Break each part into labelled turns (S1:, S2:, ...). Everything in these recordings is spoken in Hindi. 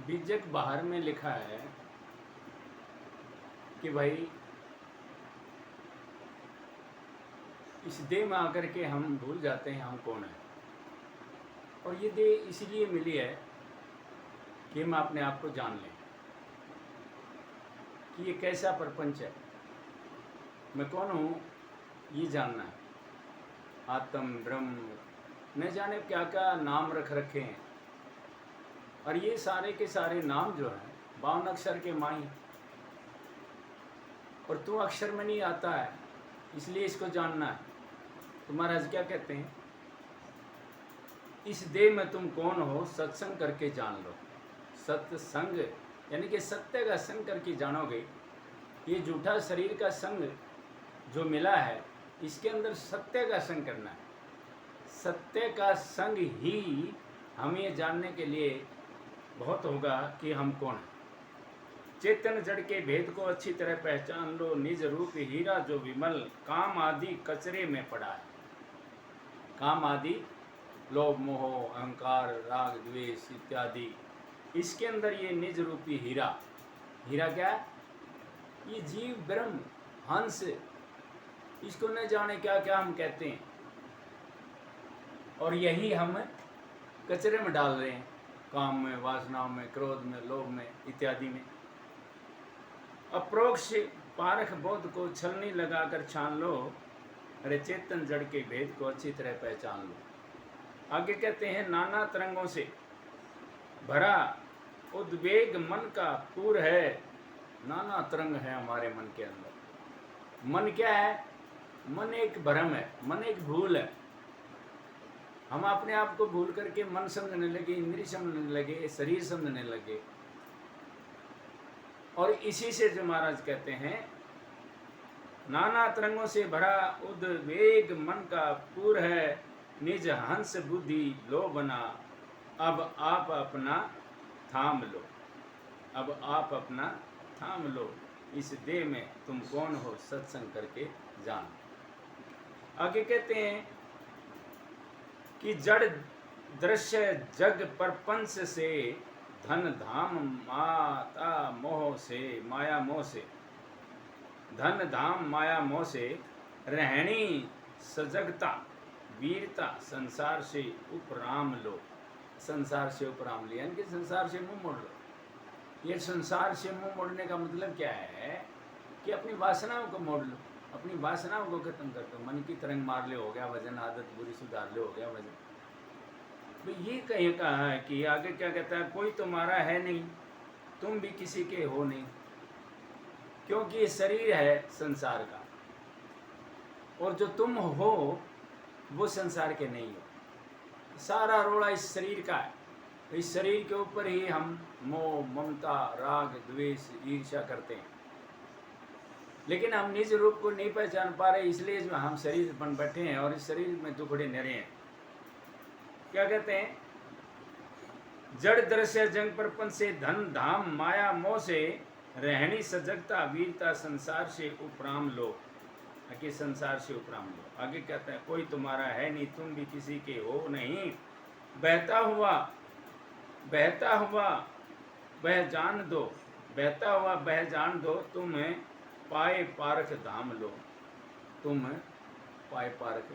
S1: बीजक बाहर में लिखा है कि भाई इस देह में आकर के हम भूल जाते हैं हम कौन हैं। और ये देह इसलिए मिली है कि हम अपने आप को जान लें कि ये कैसा प्रपंच है, मैं कौन हूँ, ये जानना है। आत्म ब्रह्म न जाने क्या क्या नाम रख रखे हैं, और ये सारे के सारे नाम जो हैं 52 अक्षर के माई, और तू अक्षर में नहीं आता है, इसलिए इसको जानना है। तो महाराज क्या कहते हैं, इस देह में तुम कौन हो सत्संग करके जान लो। सत्संग यानी कि सत्य का संग करके जानोगे। ये झूठा शरीर का संग जो मिला है, इसके अंदर सत्य का संग करना है। सत्य का संग ही हमें ये जानने के लिए बहुत होगा कि हम कौन हैं। चेतन जड़ के भेद को अच्छी तरह पहचान लो। निज रूप हीरा जो विमल, काम आदि कचरे में पड़ा है। काम आदि लोभ मोह अहंकार राग द्वेष इत्यादि, इसके अंदर ये निज रूपी हीरा। हीरा क्या है? ये जीव ब्रह्म हंस, इसको न जाने क्या क्या हम कहते हैं, और यही हम कचरे में डाल रहे हैं, काम में, वासनाओं में, क्रोध में, लोभ में इत्यादि में। अप्रोक्ष पारख बोध को छलनी लगाकर छान लो। अरे चेतन जड़ के भेद को अच्छी तरह पहचान लो। आगे कहते हैं, नाना तरंगों से भरा उद्वेग मन का पूर है। नाना तरंग है हमारे मन के अंदर। मन क्या है? मन एक भ्रम है, मन एक भूल है। हम अपने आप को भूल करके मन समझने लगे, इंद्रिय समझने लगे, शरीर समझने लगे। और इसी से जो महाराज कहते हैं, नाना तरंगों से भरा उद्वेग मन का पूर है। निज हंस बुद्धि लो बना, अब आप अपना थाम लो। अब आप अपना थाम लो। इस देह में तुम कौन हो सत्संग करके जान। आगे कहते हैं कि जड़ दृश्य जग प्रपंच से, धन धाम माता मोह से, माया मोह से, धन धाम माया मोह से रहनी सजगता वीरता संसार से उपराम लो। संसार से उपराम लो यानी कि संसार से मुंह मोड़ लो। ये संसार से मुंह मोड़ने का मतलब क्या है कि अपनी वासनाओं को मोड़ लो, अपनी वासनाओं को खत्म कर दो। मन की तरंग मार ले, हो गया वजन, आदत बुरी सुधार ले, हो गया वजन। तो ये कहीं कहा है कि आगे क्या कहता है, कोई तुम्हारा है नहीं, तुम भी किसी के हो नहीं, क्योंकि ये शरीर है संसार का, और जो तुम हो वो संसार के नहीं हो। सारा रोड़ा इस शरीर का है। इस शरीर के ऊपर ही हम मोह ममता राग द्वेष ईर्ष्या करते हैं, लेकिन हम निज रूप को नहीं पहचान पा रहे, इसलिए जो हम शरीर बन बैठे हैं और इस शरीर में दुखड़े नरे हैं। क्या कहते हैं, जड़ दृश्य जंग प्रपंच से, धन धाम माया मोह से रहनी सजगता वीरता संसार से उपराम लो। कि संसार से उपराम लो। आगे कहते हैं, कोई तुम्हारा है नहीं, तुम भी किसी के हो नहीं। बहता हुआ बह जान दो, बहता हुआ बह जान दो। तुम पाए पारख धाम लो। तुम पाए पारख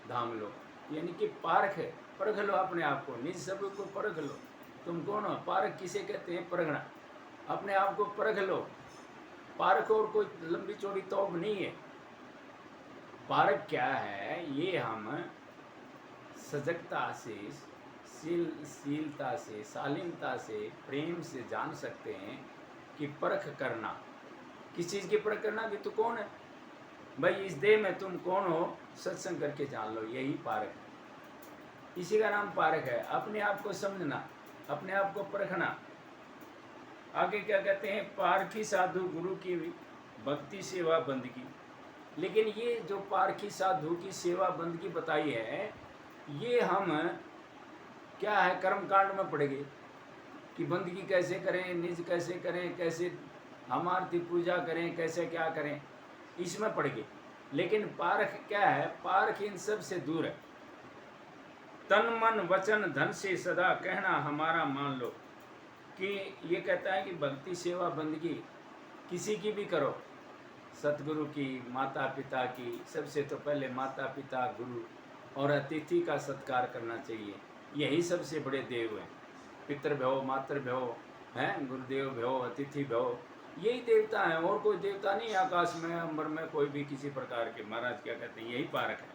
S1: धाम लो यानी कि पारख परख लो अपने आप को, निज सब को परख लो। तुम कौन हो? पारख किसे कहते हैं? परखना। अपने आप को परख लो। पारख और कोई लंबी चौड़ी तौब नहीं है। पारख क्या है? ये हम सजगता से, शीलता से, शालीनता से, प्रेम से जान सकते हैं कि परख करना। किस चीज़ की परख करना? कि तू कौन है भाई, इस देह में तुम कौन हो सत्संग करके जान लो। यही पारख है, इसी का नाम पारख है। अपने आप को समझना, अपने आप को परखना। आगे क्या कहते हैं, पारखी साधु गुरु की भक्ति सेवा बंदगी। लेकिन ये जो पारखी साधु की सेवा बंदगी बताई है, ये हम क्या है कर्मकांड में पड़ेंगे कि बंदगी कैसे करें, निज कैसे करें, कैसे हम आरती पूजा करें, कैसे क्या करें, इसमें पड़ेंगे। लेकिन पारख क्या है? पारख इन सब से दूर है। तन मन वचन धन से सदा कहना हमारा मान लो। कि ये कहता है कि भक्ति सेवा बंदगी किसी की भी करो, सतगुरु की, माता पिता की, सबसे तो पहले माता पिता, गुरु और अतिथि का सत्कार करना चाहिए। यही सबसे बड़े देव हैं। पितृभ्यो मातृभ्यो हैं, गुरुदेव भ्यो, अतिथि भ्यो, यही देवता हैं, और कोई देवता नहीं आकाश में, अंबर में, कोई भी किसी प्रकार के। महाराज क्या कहते हैं, यही पारक है।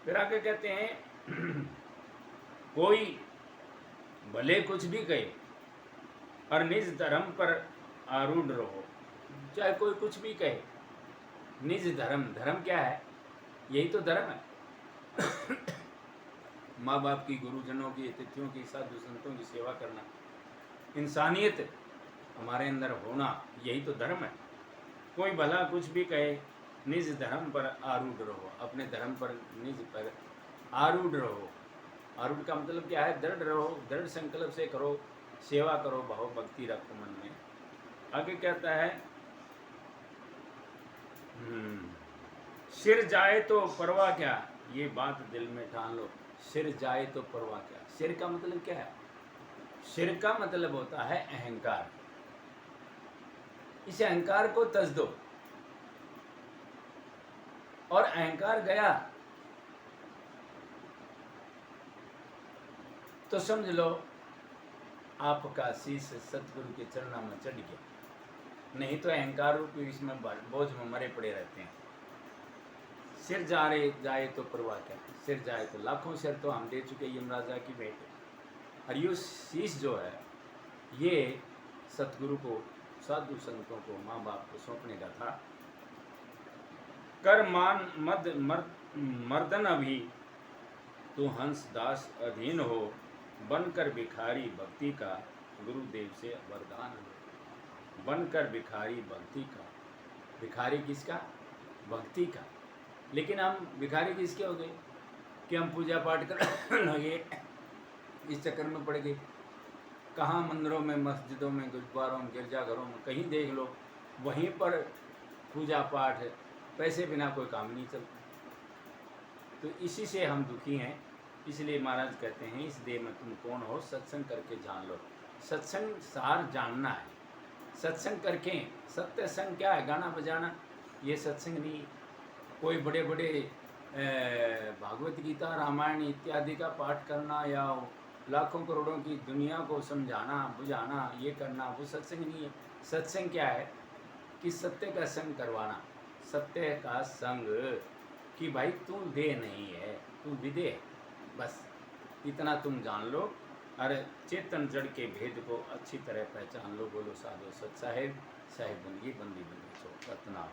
S1: फिर आगे कहते हैं कोई भले कुछ भी कहे और निज धर्म पर आरूढ़ रहो। चाहे कोई कुछ भी कहे, निज धर्म, धर्म क्या है, यही तो धर्म है। माँ बाप की, गुरुजनों की, अतिथियों की, साधु संतों की सेवा करना, इंसानियत हमारे अंदर होना, यही तो धर्म है। कोई भला कुछ भी कहे, निज धर्म पर आरूढ़ रहो, अपने धर्म पर, निज पर आरूढ़ रहो। आरूढ़ का मतलब क्या है, दृढ़ रहो, दृढ़ संकल्प से करो, सेवा करो, भाव भक्ति रखो मन में। आगे कहता है सिर जाए तो परवाह क्या, ये बात दिल में ठान लो। सिर जाए तो परवाह क्या, सिर का मतलब क्या है, सिर का मतलब होता है अहंकार। इस अहंकार को तज दो, और अहंकार गया तो समझ लो आपका शीश सतगुरु के चरणों में चढ़ गया। नहीं तो अहंकार रूपी इसमें बोझ में मरे पड़े रहते हैं। सिर जाए तो परवाह क्या, सिर जाए तो, लाखों सिर तो हम दे चुके यमराजा की भेंट। और ये शीश जो है, ये सतगुरु को, साधु संतों को, माँ बाप को सौंपने का था। कर मान मद मर्दन अभी, तू हंस दास अधीन हो, बनकर भिखारी भक्ति का, गुरुदेव से वरदान हो। बनकर भिखारी भक्ति का, भिखारी किसका, भक्ति का। लेकिन हम भिखारी किसके हो गए कि हम पूजा पाठ कर लगे, इस चक्कर में पड़ गए। कहाँ मंदिरों में, मस्जिदों में, गुरुद्वारों में, गिरजाघरों में, कहीं देख लो, वहीं पर पूजा पाठ, पैसे बिना कोई काम नहीं चलता। तो इसी से हम दुखी हैं। इसलिए महाराज कहते हैं इस देह में तुम कौन हो, सत्संग करके जान लो। सत्संग सार जानना है, सत्संग करके। सत्य संग क्या है, गाना बजाना, ये सत्संग नहीं। कोई बड़े बड़े भागवत गीता, रामायण इत्यादि का पाठ करना, या लाखों करोड़ों की दुनिया को समझाना बुझाना, ये करना, वो सत्संग नहीं है। सत्संग क्या है कि सत्य का संग करवाना, सत्य का संग, कि भाई तू देह नहीं है, तू विदेह है, बस इतना तुम जान लो। और चेतन जड़ के भेद को अच्छी तरह पहचान लो। बोलो साधो सत साहेब, साहेब बंदी बंदी बंदी सो रत्ना।